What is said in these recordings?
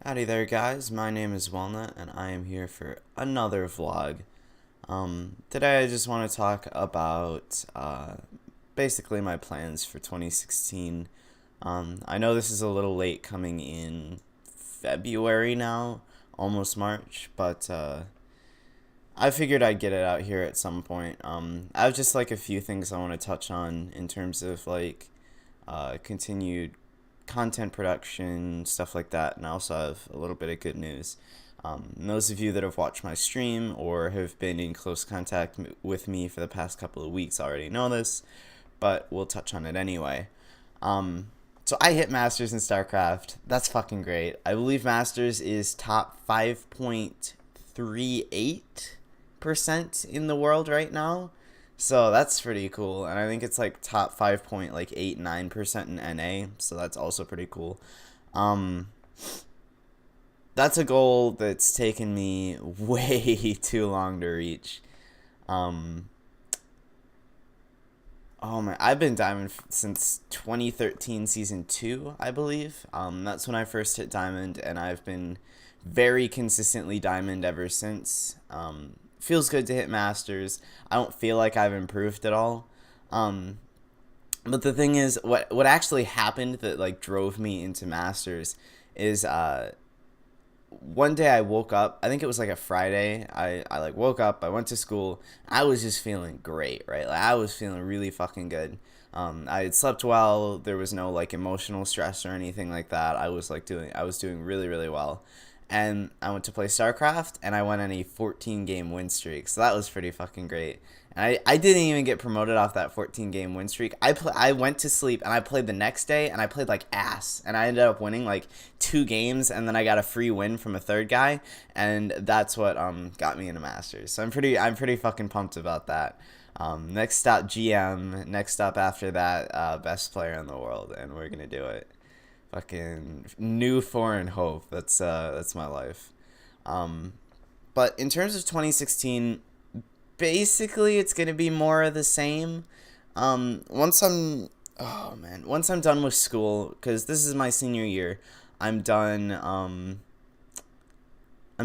Howdy there, guys. My name is Walnut, and I am here for another vlog. Today I just want to talk about basically my plans for 2016. I know this is a little late coming in February now, almost March, but I figured I'd get it out here at some point. I have just like a few things I want to touch on in terms of like continued content production, stuff like that, and I also have a little bit of good news. Those of you that have watched my stream or have been in close contact with me for the past couple of weeks already know this, but we'll touch on it anyway. So I hit Masters in StarCraft. That's fucking great. I believe Masters is top 5.38% in the world right now. So that's pretty cool, and I think it's like top 5.89% in NA, so that's also pretty cool. Um, that's a goal that's taken me way too long to reach. Um, oh man, I've been Diamond since 2013 season 2, I believe. That's when I first hit Diamond, and I've been very consistently Diamond ever since. Feels good to hit Masters. I don't feel like I've improved at all. Um, but the thing is, what actually happened that like drove me into Masters is one day I woke up. I think it was like a Friday. I like woke up. I went to school. I was just feeling great, right? Like I was feeling really fucking good. I had slept well. There was no like emotional stress or anything like that. I was doing really really well, and I went to play StarCraft, and I went on a 14 game win streak. So that was pretty fucking great. And I didn't even get promoted off that 14 game win streak. I went to sleep and I played the next day and I played like ass. And I ended up winning like 2 games, and then I got a free win from a third guy, and that's what got me into Masters. So I'm pretty fucking pumped about that. Next stop GM, next stop after that best player in the world, and we're gonna do it. Fucking new foreign hope. That's my life. Um, but in terms of 2016, basically it's gonna be more of the same. Once I'm done with school, because this is my senior year, I'm done. I'm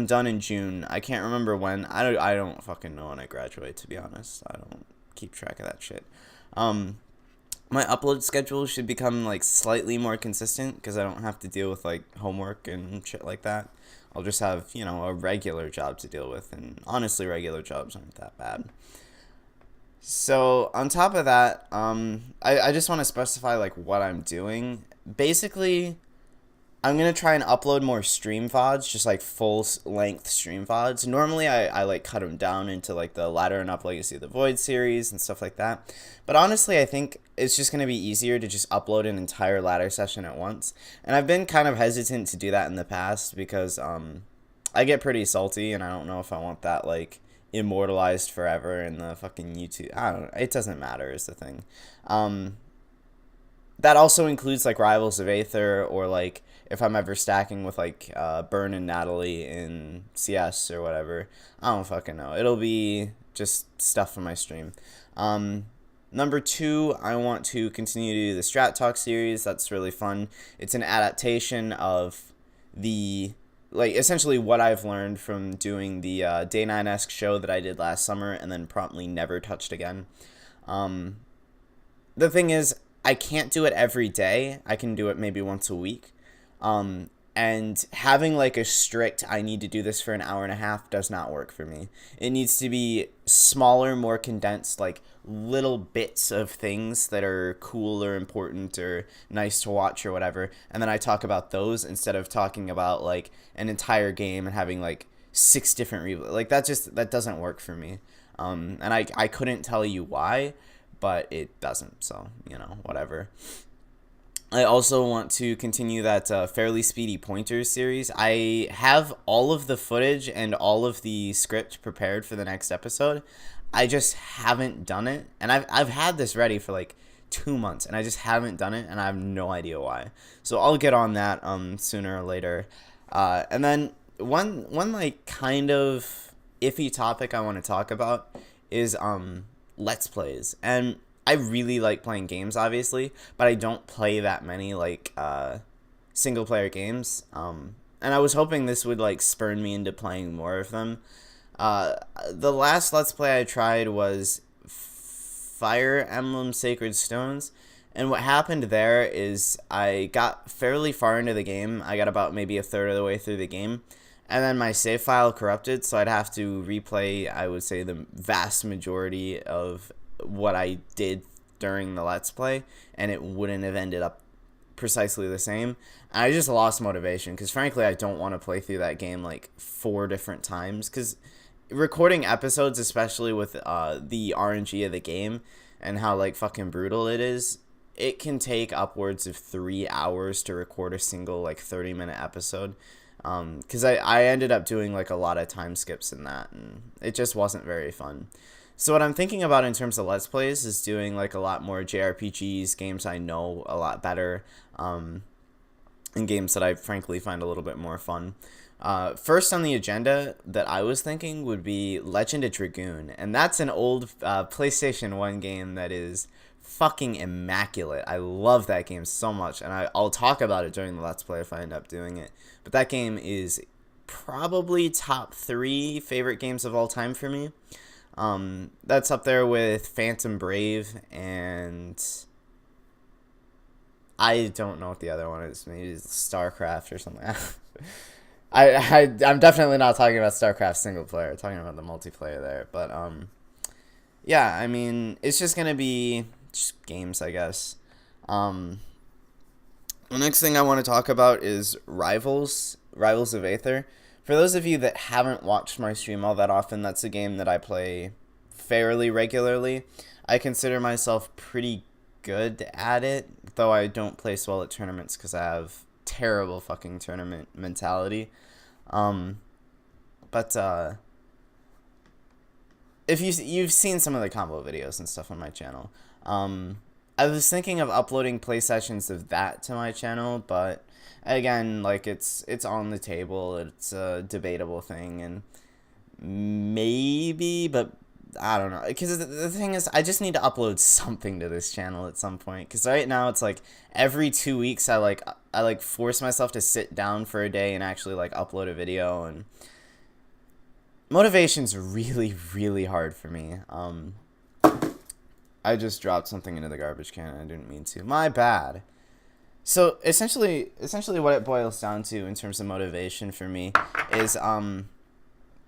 done in June. I can't remember when. I don't fucking know when I graduate. To be honest, I don't keep track of that shit. Um, my upload schedule should become like slightly more consistent because I don't have to deal with like homework and shit like that. I'll just have, a regular job to deal with, and honestly, regular jobs aren't that bad. So, on top of that, I just want to specify like what I'm doing. Basically, I'm gonna try and upload more stream VODs, just like full length stream VODs. Normally, I like cut them down into like the Ladder and Up Legacy of the Void series and stuff like that. But honestly, I think it's just gonna be easier to just upload an entire ladder session at once. And I've been kind of hesitant to do that in the past because I get pretty salty, and I don't know if I want that like immortalized forever in the fucking YouTube. I don't know. It doesn't matter is the thing. Um, that also includes like Rivals of Aether, or like if I'm ever stacking with like Burn and Natalie in CS or whatever. I don't fucking know. It'll be just stuff from my stream. Um, Number two, I want to continue to do the Strat Talk series. That's really fun. It's an adaptation of the like essentially what I've learned from doing the Day 9-esque show that I did last summer and then promptly never touched again. Um, the thing is, I can't do it every day. I can do it maybe once a week. Um, and having like a strict, I need to do this for an hour and a half does not work for me. It needs to be smaller, more condensed, like little bits of things that are cool or important or nice to watch or whatever. And then I talk about those instead of talking about like an entire game and having like 6 different like that doesn't work for me. And I couldn't tell you why, but it doesn't. So, whatever. I also want to continue that Fairly Speedy Pointers series. I have all of the footage and all of the script prepared for the next episode. I just haven't done it. And I've had this ready for like 2 months, and I just haven't done it, and I have no idea why. So I'll get on that sooner or later. And then one like kind of iffy topic I want to talk about is Let's Plays. And I really like playing games, obviously, but I don't play that many like single player games. and I was hoping this would like spur me into playing more of them. Uh, the last Let's Play I tried was Fire Emblem Sacred Stones. And what happened there is I got fairly far into the game. I got about maybe a third of the way through the game. And then my save file corrupted, so I'd have to replay, I would say, the vast majority of what I did during the Let's Play. And it wouldn't have ended up precisely the same. And I just lost motivation because, frankly, I don't want to play through that game like 4 different times. Because recording episodes, especially with the RNG of the game and how like fucking brutal it is, it can take upwards of 3 hours to record a single like 30-minute episode. Because I ended up doing like a lot of time skips in that, and it just wasn't very fun. So what I'm thinking about in terms of Let's Plays is doing like a lot more JRPGs, games I know a lot better, and games that I frankly find a little bit more fun. First on the agenda that I was thinking would be Legend of Dragoon, and that's an old PlayStation 1 game that is fucking immaculate. I love that game so much, and I'll talk about it during the Let's Play if I end up doing it. But that game is probably top 3 favorite games of all time for me. That's up there with Phantom Brave, and I don't know what the other one is. Maybe it's StarCraft or something. I'm definitely not talking about StarCraft single player. I'm talking about the multiplayer there. But yeah, I mean, it's just gonna be just games, I guess. The next thing I want to talk about is Rivals of Aether. For those of you that haven't watched my stream all that often, that's a game that I play fairly regularly. I consider myself pretty good at it, though I don't place well at tournaments because I have terrible fucking tournament mentality. But if you've seen some of the combo videos and stuff on my channel, I was thinking of uploading play sessions of that to my channel, but again, like it's on the table. It's a debatable thing, and maybe, but I don't know. Because the thing is, I just need to upload something to this channel at some point. Because right now it's like every 2 weeks I force myself to sit down for a day and actually like upload a video, and motivation's really, really hard for me. I just dropped something into the garbage can and I didn't mean to. My bad. So essentially what it boils down to in terms of motivation for me is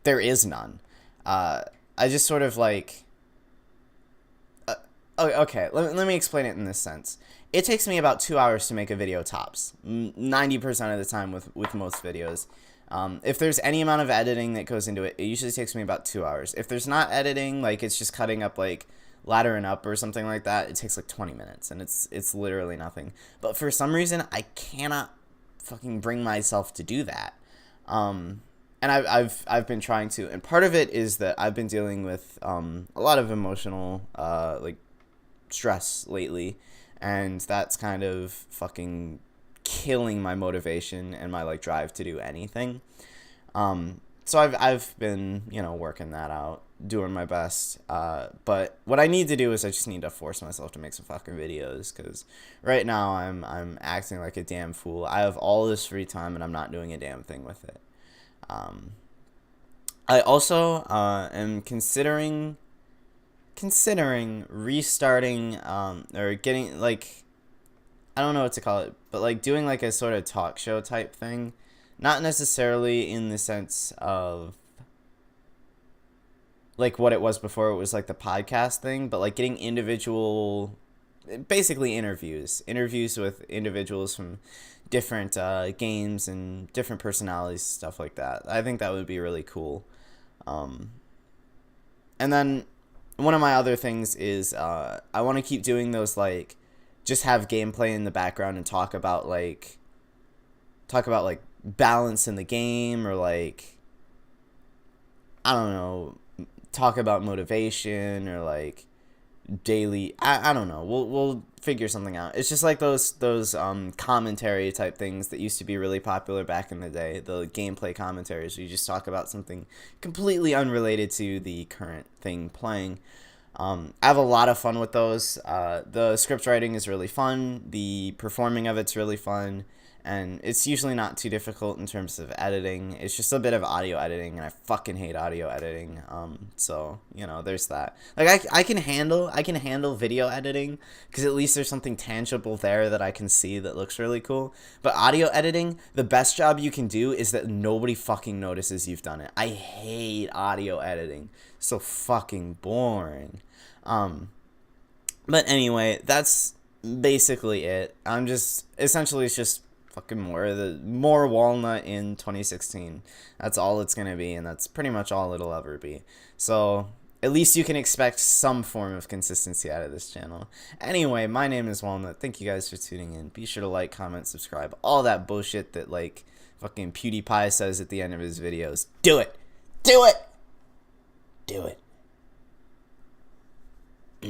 there is none. I just sort of like okay, let me explain it in this sense. It takes me about 2 hours to make a video tops, 90% of the time with most videos. If there's any amount of editing that goes into it, it usually takes me about 2 hours. If there's not editing, like it's just cutting up like laddering up or something like that, it takes like 20 minutes, and it's literally nothing. But for some reason, I cannot fucking bring myself to do that. And I've been trying to, and part of it is that I've been dealing with a lot of emotional like stress lately, and that's kind of fucking killing my motivation and my like drive to do anything. So I've been, working that out, doing my best. But what I need to do is I just need to force myself to make some fucking videos, because right now I'm acting like a damn fool. I have all this free time and I'm not doing a damn thing with it. I also am considering restarting or getting like, I don't know what to call it, but like doing like a sort of talk show type thing. Not necessarily in the sense of like what it was before, it was like the podcast thing, but like getting basically interviews with individuals from different games and different personalities, stuff like that. I think that would be really cool. And then one of my other things is I want to keep doing those, like just have gameplay in the background and talk about like balance in the game, or like, I don't know, talk about motivation, or like daily, I don't know, we'll figure something out. It's just like those commentary type things that used to be really popular back in the day, the gameplay commentaries where you just talk about something completely unrelated to the current thing playing. I have a lot of fun with those. The script writing is really fun, the performing of it's really fun, and it's usually not too difficult in terms of editing. It's just a bit of audio editing, and I fucking hate audio editing. So you know, there's that. Like I can handle video editing because at least there's something tangible there that I can see that looks really cool. But audio editing, the best job you can do is that nobody fucking notices you've done it. I hate audio editing. So fucking boring. But anyway, that's basically it. I'm just essentially it's just fucking more Walnut in 2016. That's all it's gonna be, and that's pretty much all it'll ever be. So at least you can expect some form of consistency out of this channel. Anyway, my name is Walnut. Thank you guys for tuning in. Be sure to like, comment, subscribe, all that bullshit that like fucking PewDiePie says at the end of his videos. Do it. Do it. Do it.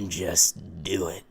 Just do it.